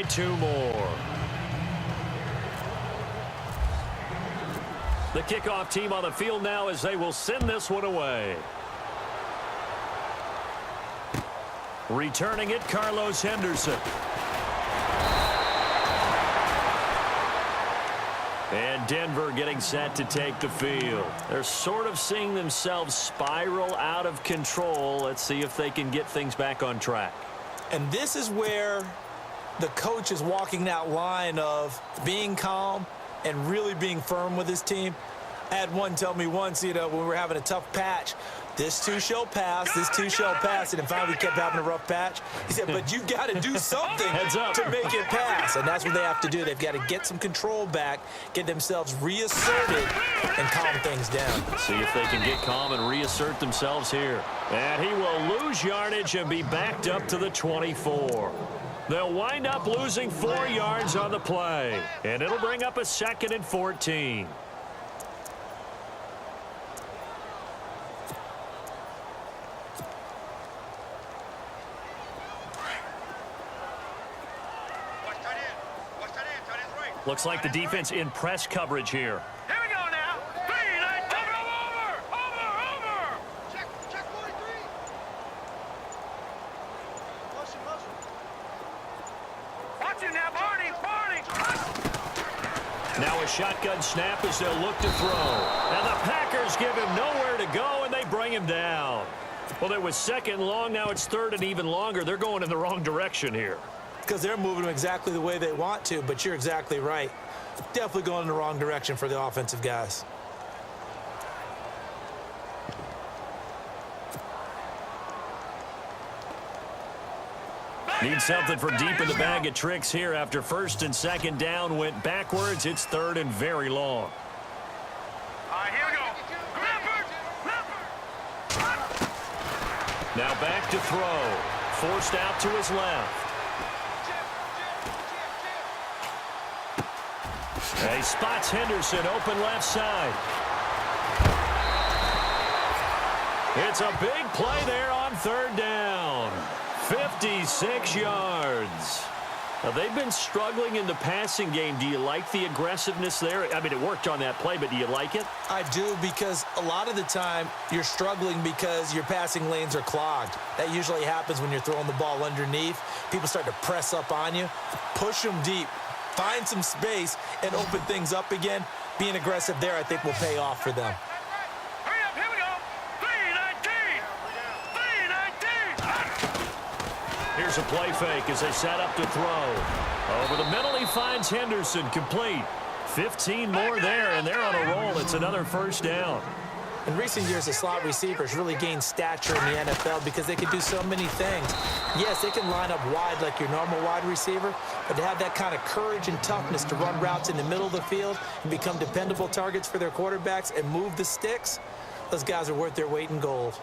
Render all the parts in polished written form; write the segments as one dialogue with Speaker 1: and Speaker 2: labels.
Speaker 1: Two more. The kickoff team on the field now as they will send this one away. Returning it, Carlos Henderson. And Denver getting set to take the field. They're sort of seeing themselves spiral out of control. Let's see if they can get things back on track.
Speaker 2: And this is where the coach is walking that line of being calm and really being firm with his team. I had one tell me once, when we were having a tough patch, this too shall pass, this too shall pass, and then finally we kept having a rough patch. He said, but you got to do something to make it pass, and that's what they have to do. They've got to get some control back, get themselves reasserted, and calm things down.
Speaker 1: See if they can get calm and reassert themselves here. And he will lose yardage and be backed up to the 24. They'll wind up losing 4 yards on the play, and it'll bring up a 2nd and 14. Looks like the defense in press coverage here.
Speaker 3: Here we go now. Over. Check 43. Motion. Watch him now, Barney.
Speaker 1: Now a shotgun snap as they'll look to throw. And the Packers give him nowhere to go, and they bring him down. Well, it was 2nd and long. Now it's 3rd and even longer. They're going in the wrong direction here.
Speaker 2: Because they're moving them exactly the way they want to, but you're exactly right. Definitely going in the wrong direction for the offensive guys.
Speaker 1: Need something from deep in the bag of tricks here after 1st and 2nd down went backwards. It's 3rd and very long.
Speaker 3: All right, here we go.
Speaker 1: Now back to throw. Forced out to his left. He spots Henderson open left side. It's a big play there on 3rd down. 56 yards. Now, they've been struggling in the passing game. Do you like the aggressiveness there? I mean, it worked on that play, but do you like it?
Speaker 2: I do, because a lot of the time you're struggling because your passing lanes are clogged. That usually happens when you're throwing the ball underneath. People start to press up on you. Push them deep. Find some space and open things up again. Being aggressive there, I think, will pay off for them.
Speaker 3: Hurry up, here we go. 3-19.
Speaker 1: Here's a play fake as they set up to throw. Over the middle, he finds Henderson complete. 15 more there, and they're on a roll. It's another 1st down.
Speaker 2: In recent years, the slot receivers really gained stature in the NFL because they can do so many things. Yes, they can line up wide like your normal wide receiver, but to have that kind of courage and toughness to run routes in the middle of the field and become dependable targets for their quarterbacks and move the sticks, those guys are worth their weight in gold.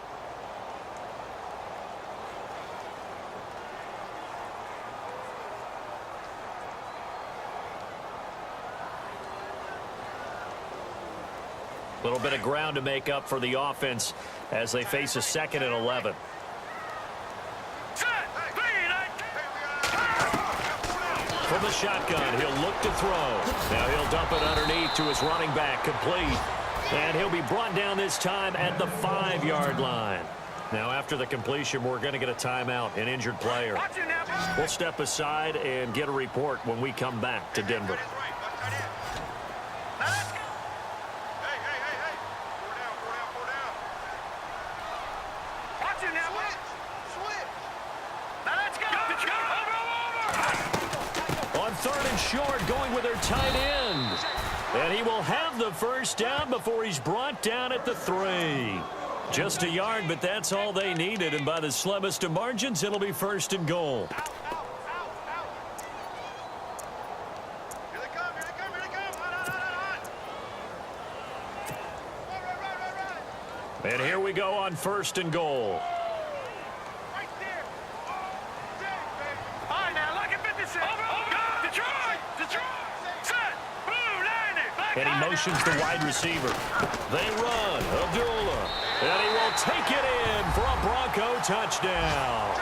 Speaker 1: A little bit of ground to make up for the offense as they face a 2nd and 11. From the shotgun, he'll look to throw. Now he'll dump it underneath to his running back, complete. And he'll be brought down this time at the 5-yard line. Now after the completion, we're going to get a timeout, an injured player. We'll step aside and get a report when we come back to Denver. On 3rd and short, going with their tight end. And he will have the 1st down before he's brought down at the 3. Just a yard, but that's all they needed. And by the slimmest of margins, it'll be 1st and goal.
Speaker 3: Here they come.
Speaker 1: And here we go on 1st and goal.
Speaker 3: Right there. All right, now, look at 56. Detroit. Set. Blue 90.
Speaker 1: And he motions the wide receiver. They run. Abdullah. And he will take it in for a Bronco touchdown.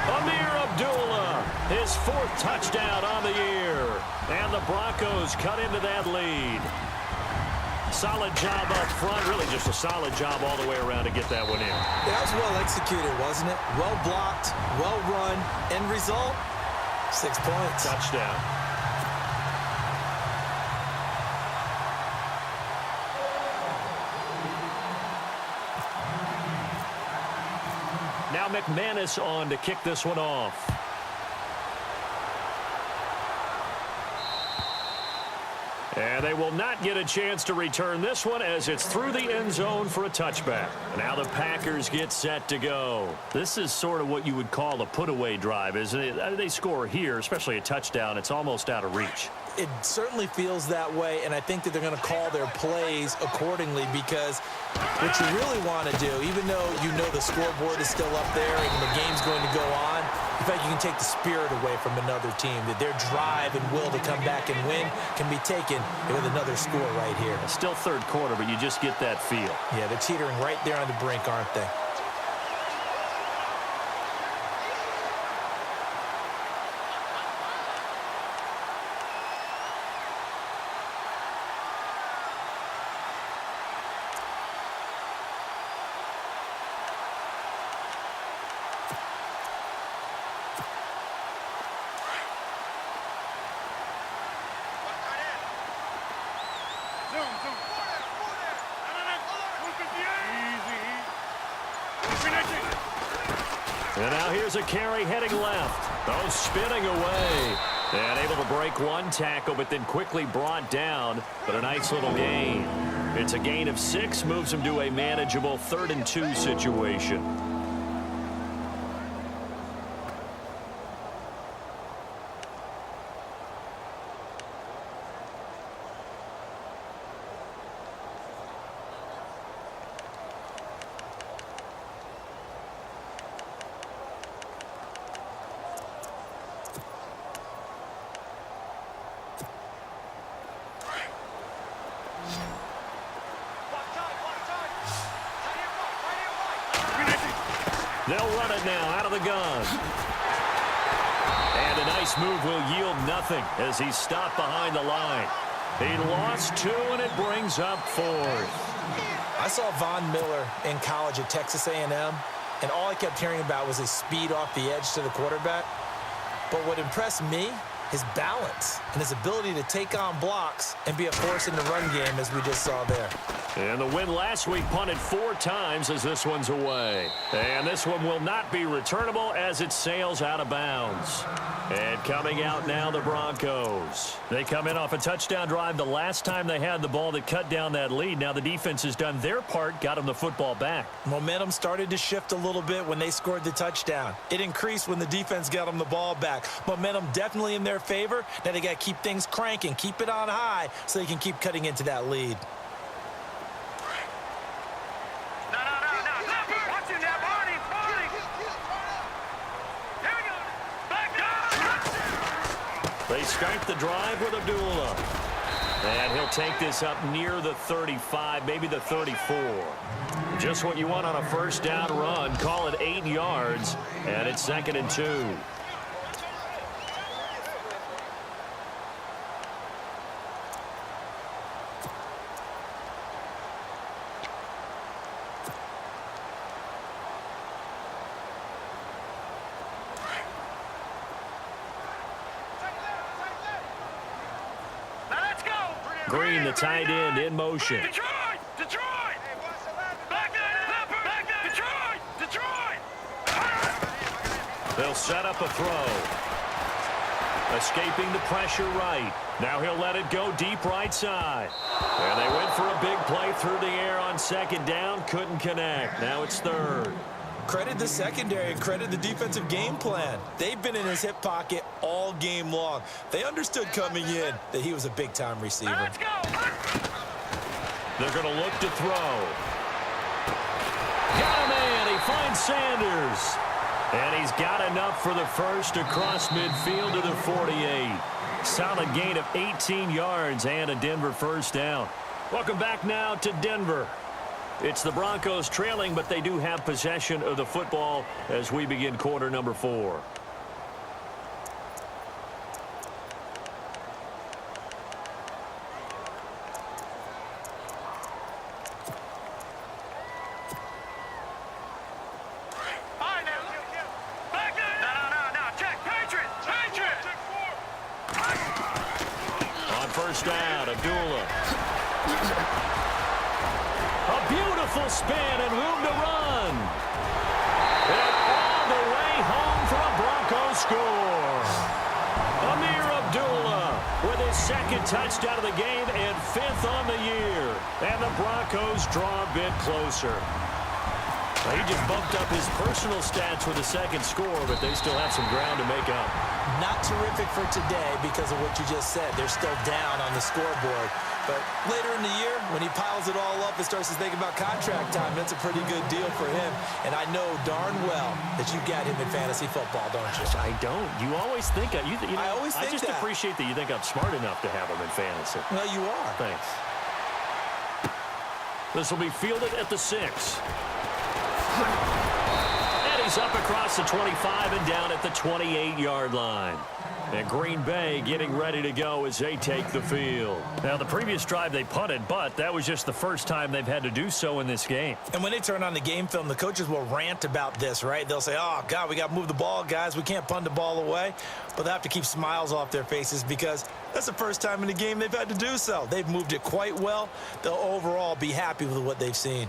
Speaker 1: Amir Abdullah, his 4th touchdown on the year. And the Broncos cut into that lead. Solid job up front, really just a solid job all the way around to get that one in.
Speaker 2: That was well executed, wasn't it? Well blocked, well run. End result, 6 points.
Speaker 1: Touchdown. Now McManus on to kick this one off. And they will not get a chance to return this one as it's through the end zone for a touchback. Now the Packers get set to go. This is sort of what you would call a put-away drive, isn't it? They score here, especially a touchdown. It's almost out of reach.
Speaker 2: It certainly feels that way, and I think that they're going to call their plays accordingly because what you really want to do, even though you know the scoreboard is still up there and the game's going to go on, in fact, you can take the spirit away from another team, that their drive and will to come back and win can be taken with another score right here.
Speaker 1: Still third quarter, but you just get that feel.
Speaker 2: Yeah, they're teetering right there on the brink, aren't they?
Speaker 1: And now here's a carry heading left. Oh, spinning away. And able to break one tackle, but then quickly brought down. But a nice little gain. It's a gain of 6, moves him to a manageable 3rd and 2 situation. They'll run it now out of the gun. And a nice move will yield nothing as he's stopped behind the line. He lost 2, and it brings up 4th.
Speaker 2: I saw Von Miller in college at Texas A&M, and all I kept hearing about was his speed off the edge to the quarterback. But what impressed me, his balance and his ability to take on blocks and be a force in the run game, as we just saw there.
Speaker 1: And the win last week punted 4 times as this one's away. And this one will not be returnable as it sails out of bounds. And coming out now, the Broncos. They come in off a touchdown drive the last time they had the ball that cut down that lead. Now the defense has done their part, got them the football back.
Speaker 2: Momentum started to shift a little bit when they scored the touchdown. It increased when the defense got them the ball back. Momentum definitely in their favor. Now they got to keep things cranking, keep it on high so they can keep cutting into that lead.
Speaker 1: They start the drive with Abdullah. And he'll take this up near the 35, maybe the 34. Just what you want on a first down run. Call it 8 yards, and it's 2nd and 2. Green, the tight end, in motion.
Speaker 3: Detroit! Detroit! Back there! Detroit!
Speaker 1: They'll set up a throw. Escaping the pressure right. Now he'll let it go deep right side. And they went for a big play through the air on 2nd down. Couldn't connect. Now it's 3rd.
Speaker 2: Credit the secondary and credit the defensive game plan. They've been in his hip pocket all game long. They understood coming in that he was a big-time receiver.
Speaker 3: Let's go!
Speaker 1: They're going to look to throw. Got a man. He finds Sanders. And he's got enough for the first across midfield to the 48. Solid gain of 18 yards and a Denver first down. Welcome back now to Denver. It's the Broncos trailing, but they do have possession of the football as we begin quarter number 4. First down, Abdullah. A beautiful spin and room to run. And all the way home for a Broncos score. Abdullah with his second touchdown of the game and 5th on the year. And the Broncos draw a bit closer. He just bumped up his personal stats with a second score, but they still have some ground to make up.
Speaker 2: Not terrific for today because of what you just said. They're still down on the scoreboard. But later in the year, when he piles it all up and starts to think about contract time, that's a pretty good deal for him. And I know darn well that you got him in fantasy football, don't you?
Speaker 1: I don't. You always think I just appreciate that you think I'm smart enough to have him in fantasy.
Speaker 2: Well, you are.
Speaker 1: Thanks. This will be fielded at the 6. And he's up across the 25 and down at the 28-yard line. And Green Bay getting ready to go as they take the field. Now, the previous drive they punted, but that was just the first time they've had to do so in this game.
Speaker 2: And when they turn on the game film, the coaches will rant about this, right? They'll say, oh, God, we got to move the ball, guys. We can't punt the ball away. But they have to keep smiles off their faces because that's the first time in the game they've had to do so. They've moved it quite well. They'll overall be happy with what they've seen.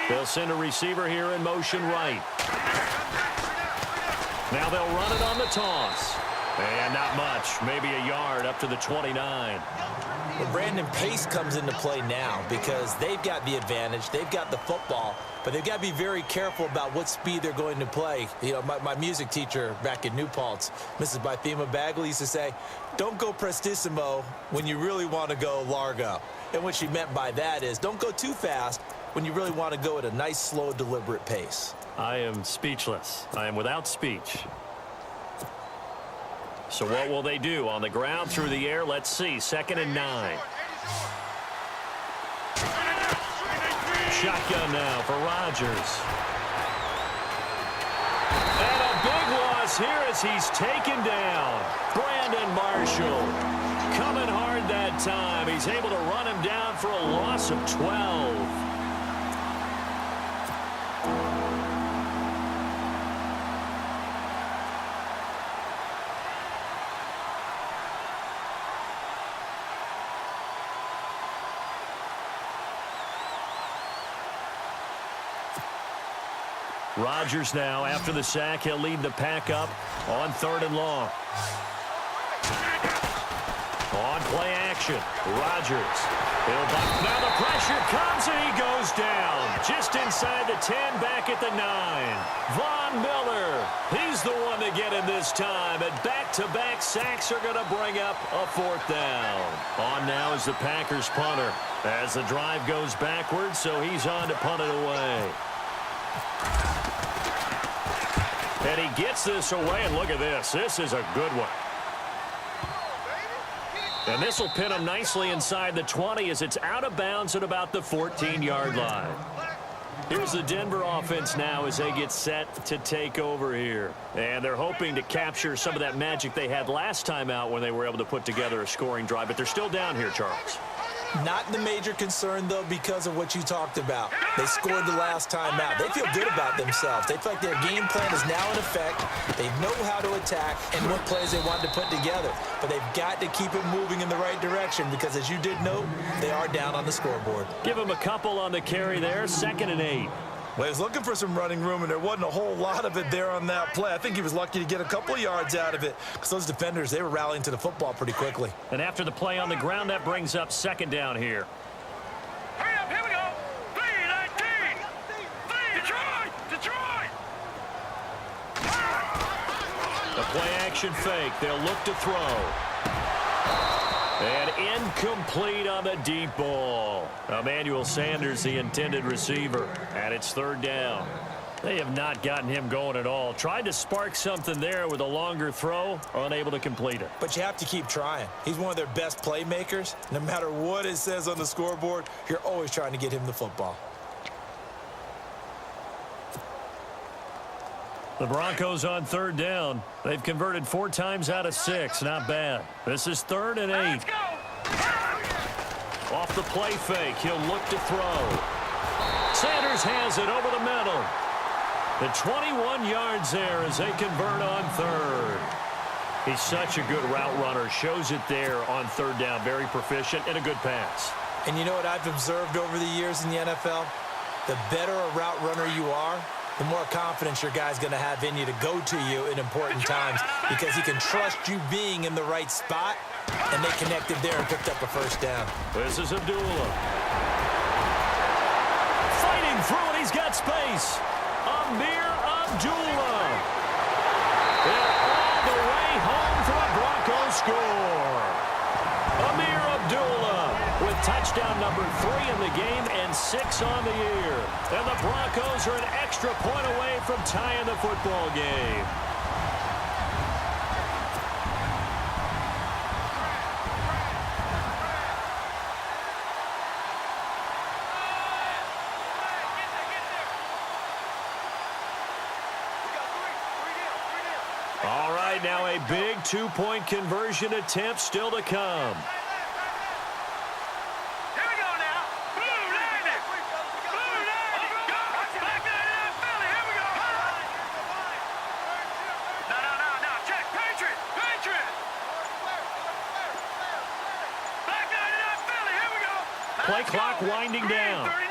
Speaker 1: They'll send a receiver here in motion right. Now they'll run it on the toss. And not much. Maybe a yard up to the 29.
Speaker 2: Well, Brandon, pace comes into play now because they've got the advantage. They've got the football. But they've got to be very careful about what speed they're going to play. You know, my music teacher back in New Paltz, Mrs. Bythema Bagley, used to say, don't go prestissimo when you really want to go largo. And what she meant by that is don't go too fast when you really want to go at a nice, slow, deliberate pace.
Speaker 1: I am speechless. I am without speech. So what will they do? On the ground, through the air, let's see. 2nd and 9. Shotgun now for Rodgers. And a big loss here as he's taken down. Brandon Marshall coming hard that time. He's able to run him down for a loss of 12. Rodgers now, after the sack, he'll lead the pack up on 3rd and long. On play action, Rodgers. Now the pressure comes and he goes down. Just inside the 10, back at the 9. Von Miller, he's the one to get him this time. And back-to-back sacks are going to bring up a 4th down. On now is the Packers punter. As the drive goes backwards, so he's on to punt it away. And he gets this away, and look at this. This is a good one. And this will pin him nicely inside the 20 as it's out of bounds at about the 14-yard line. Here's the Denver offense now as they get set to take over here. And they're hoping to capture some of that magic they had last time out when they were able to put together a scoring drive. But they're still down here, Charles.
Speaker 2: Not the major concern, though, because of what you talked about. They scored the last time out. They feel good about themselves. They feel like their game plan is now in effect. They know how to attack and what plays they want to put together. But they've got to keep it moving in the right direction because, as you did note, they are down on the scoreboard.
Speaker 1: Give them a couple on the carry there. 2nd and 8.
Speaker 2: Well, he was looking for some running room, and there wasn't a whole lot of it there on that play. I think he was lucky to get a couple of yards out of it because those defenders, they were rallying to the football pretty quickly.
Speaker 1: And after the play on the ground, that brings up 2nd down here.
Speaker 3: Hurry up, here we go. 3-19. Detroit.
Speaker 1: The play action fake. They'll look to throw. And Incomplete on the deep ball. Emmanuel Sanders, the intended receiver, and it's third down. They have not gotten him going at all. Tried to spark something there with a longer throw, unable to complete it.
Speaker 2: But you have to keep trying. He's one of their best playmakers. No matter what it says on the scoreboard, you're always trying to get him the football.
Speaker 1: The Broncos on third down. They've converted 4 times out of 6. Not bad. This is 3rd and 8.
Speaker 3: Let's go.
Speaker 1: Off the play fake, he'll look to throw. Sanders has it over the middle. The 21 yards there as they convert on 3rd. He's such a good route runner. Shows it there on 3rd down. Very proficient and a good pass.
Speaker 2: And you know what I've observed over the years in the NFL? The better a route runner you are, the more confidence your guy's going to have in you to go to you in important times because he can trust you being in the right spot, and they connected there and picked up a first down.
Speaker 1: This is Abdullah. Fighting through it, he's got space. Amir Abdullah. And all the way home for a Broncos score. Amir Abdullah with touchdown number 3 in the game and 6 on the year. And the Broncos are an extra point away from tying the football game. All right, now a big 2-point conversion attempt still to come.
Speaker 3: Here we go now. Blue landing. Blue landing. Go. Back there in Philly. Here we go. No. Check. Patriot. Back there in Philly. Here we go.
Speaker 1: Play clock winding down.
Speaker 3: Green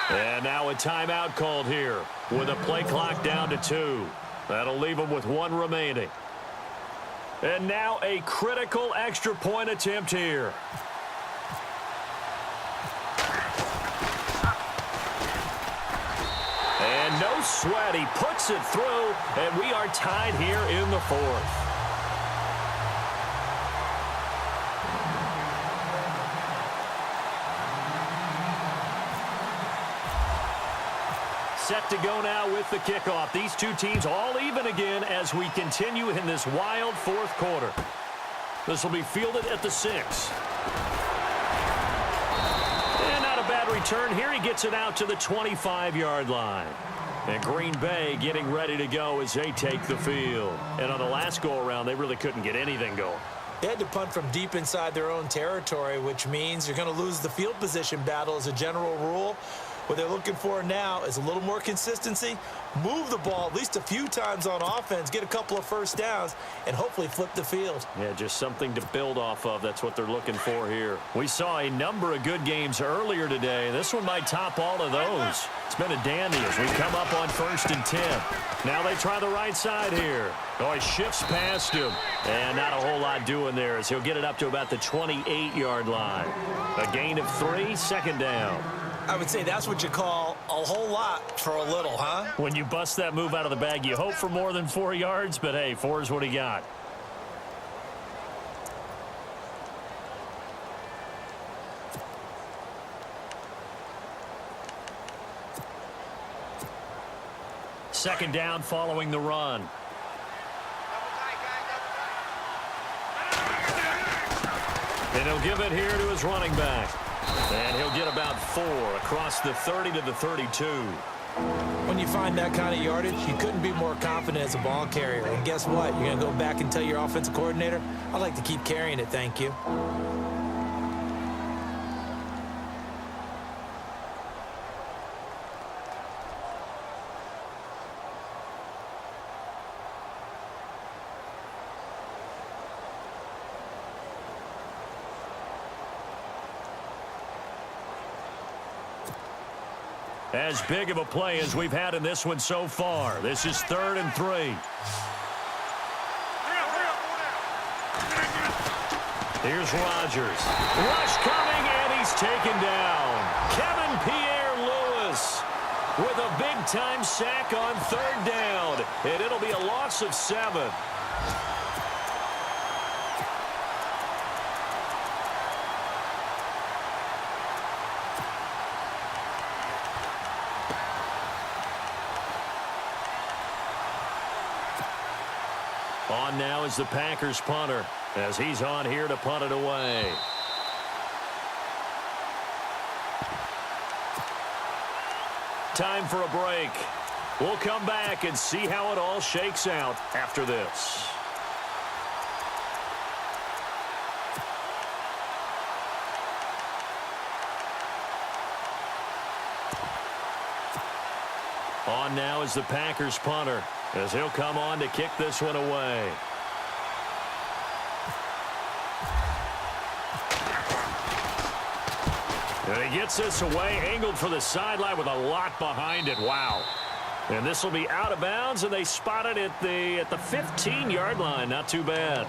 Speaker 3: 39.
Speaker 1: And now a timeout called here with a play clock down to 2. That'll leave them with 1 remaining. And now a critical extra point attempt here. And no sweat. He puts it through, and we are tied here in the 4th. Set to go now with the kickoff. These two teams all even again as we continue in this wild 4th quarter. This will be fielded at the 6. And not a bad return. Here he gets it out to the 25-yard line. And Green Bay getting ready to go as they take the field. And on the last go-around, they really couldn't get anything going.
Speaker 2: They had to punt from deep inside their own territory, which means you're going to lose the field position battle as a general rule. What they're looking for now is a little more consistency, move the ball at least a few times on offense, get a couple of first downs, and hopefully flip the field.
Speaker 1: Yeah, just something to build off of. That's what they're looking for here. We saw a number of good games earlier today. This one might top all of those. It's been a dandy as we come up on 1st and 10. Now they try the right side here. Oh, he shifts past him. And not a whole lot doing there as he'll get it up to about the 28-yard line. A gain of 3, 2nd down.
Speaker 2: I would say that's what you call a whole lot for a little, huh?
Speaker 1: When you bust that move out of the bag, you hope for more than 4 yards, but hey, 4 is what he got. Second down following the run. And he'll give it here to his running back. And he'll get about 4 across the 30 to the 32.
Speaker 2: When you find that kind of yardage, you couldn't be more confident as a ball carrier. And guess what? You're going to go back and tell your offensive coordinator, I'd like to keep carrying it, thank you.
Speaker 1: As big of a play as we've had in this one so far. This is 3rd and 3. Here's Rodgers. Rush coming, and he's taken down. Kevin Pierre-Louis with a big-time sack on 3rd down. And it'll be a loss of 7. On now is the Packers punter, as he's on here to punt it away. Time for a break. We'll come back and see how it all shakes out after this. On now is the Packers punter, as he'll come on to kick this one away. And he gets this away, angled for the sideline with a lot behind it. Wow. And this will be out of bounds, and they spot it at the 15-yard line. Not too bad.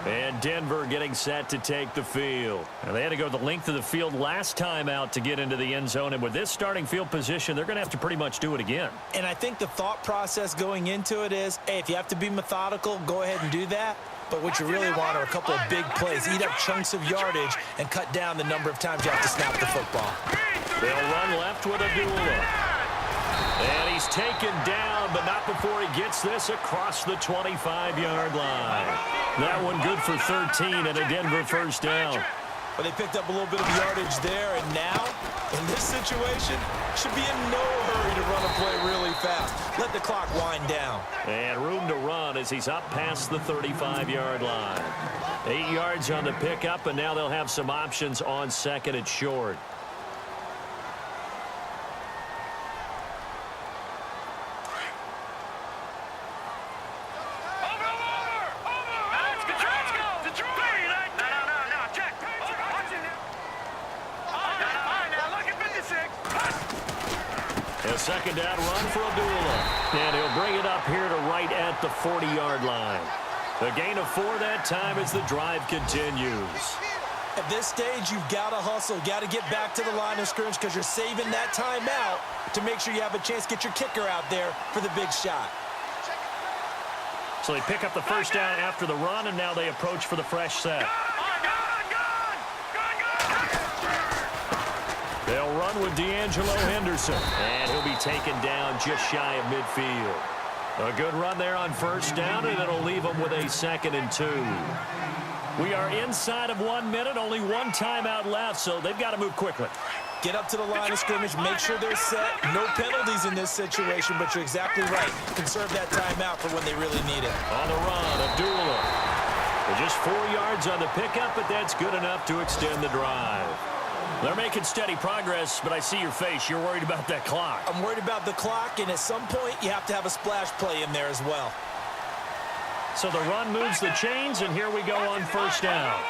Speaker 1: And Denver getting set to take the field. And they had to go the length of the field last time out to get into the end zone. And with this starting field position, they're going to have to pretty much do it again.
Speaker 2: And I think the thought process going into it is, hey, if you have to be methodical, go ahead and do that. But what you really want are a couple of big plays. Eat up chunks of yardage and cut down the number of times you have to snap the football.
Speaker 1: They'll run left with Abdullah. And he's taken down, but not before he gets this across the 25-yard line. That one good for 13 and a Denver first down.
Speaker 2: Well, they picked up a little bit of yardage there, and now, in this situation, should be in no hurry to run a play really fast. Let the clock wind down.
Speaker 1: And room to run as he's up past the 35-yard line. 8 yards on the pickup, and now they'll have some options on second and short. A second down run for Abdullah. And he'll bring it up here to right at the 40-yard line. A gain of 4 that time as the drive continues.
Speaker 2: At this stage, you've got to hustle. Got to get back to the line of scrimmage because you're saving that timeout to make sure you have a chance to get your kicker out there for the big shot.
Speaker 1: So they pick up the first down after the run, and now they approach for the fresh set. They'll run with D'Angelo Henderson, and he'll be taken down just shy of midfield. A good run there on first down, and it'll leave them with a 2nd and 2. We are inside of 1 minute, only one timeout left, so they've got to move quickly.
Speaker 2: Get up to the line of scrimmage, make sure they're set. No penalties in this situation, but you're exactly right. Conserve that timeout for when they really need it.
Speaker 1: On the run, Abdullah. Just 4 yards on the pickup, but that's good enough to extend the drive. They're making steady progress, but I see your face. You're worried about that clock.
Speaker 2: I'm worried about the clock, and at some point, you have to have a splash play in there as well.
Speaker 1: So the run moves the chains, and here we go on first down.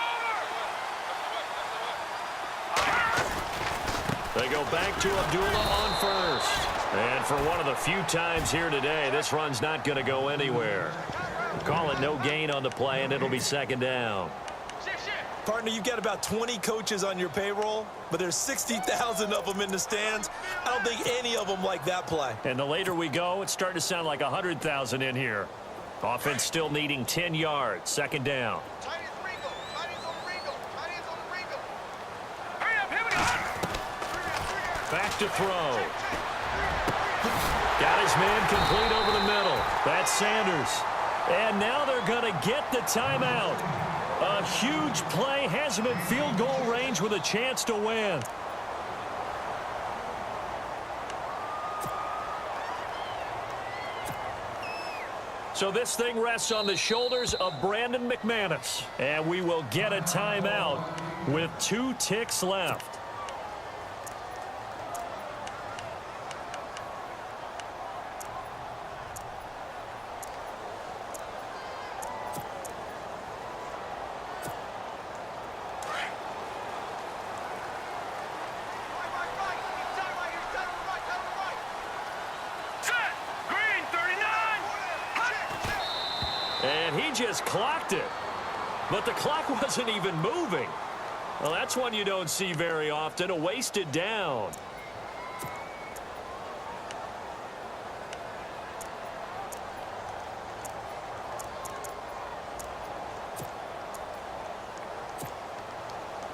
Speaker 1: They go back to Abdullah on first. And for one of the few times here today, this run's not going to go anywhere. Call it no gain on the play, and it'll be 2nd down.
Speaker 2: Partner, you've got about 20 coaches on your payroll, but there's 60,000 of them in the stands. I don't think any of them like that play.
Speaker 1: And the later we go, it's starting to sound like 100,000 in here. Offense still needing 10 yards. 2nd down. Back to throw. Got his man complete over the middle. That's Sanders. And now they're going to get the timeout. A huge play has him in field goal range with a chance to win. So this thing rests on the shoulders of Brandon McManus. And we will get a timeout with 2 ticks left. And he just clocked it. But the clock wasn't even moving. Well, that's one you don't see very often, a wasted down.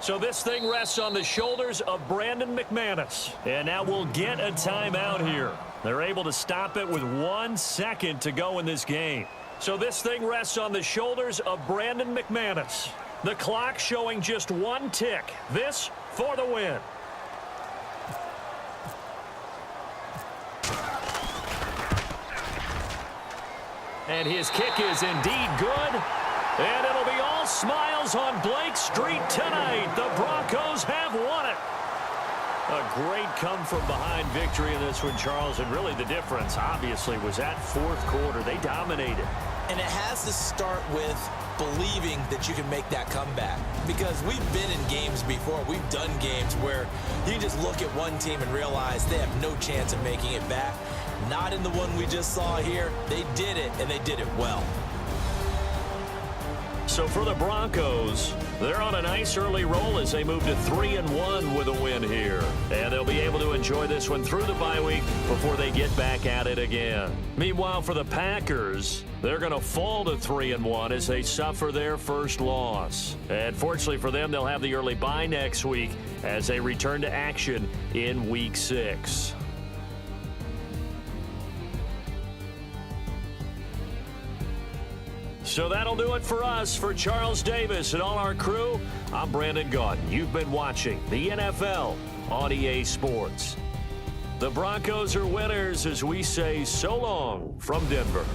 Speaker 1: So this thing rests on the shoulders of Brandon McManus. And now we'll get a timeout here. They're able to stop it with 1 second to go in this game. So this thing rests on the shoulders of Brandon McManus. The clock showing just one tick. This for the win. And his kick is indeed good. And it'll be all smiles on Blake Street tonight. The Broncos have won it. A great come-from-behind victory in this one, Charles. And really the difference, obviously, was that fourth quarter. They dominated.
Speaker 2: And it has to start with believing that you can make that comeback. Because we've been in games before. We've done games where you just look at one team and realize they have no chance of making it back. Not in the one we just saw here. They did it, and they did it well.
Speaker 1: So for the Broncos, they're on a nice early roll as they move to 3-1 with a win here. And they'll be able to enjoy this one through the bye week before they get back at it again. Meanwhile, for the Packers, they're going to fall to 3-1 as they suffer their first loss. And fortunately for them, they'll have the early bye next week as they return to action in Week 6. So that'll do it for us. For Charles Davis and all our crew, I'm Brandon Gaudin. You've been watching the NFL on EA Sports. The Broncos are winners as we say so long from Denver.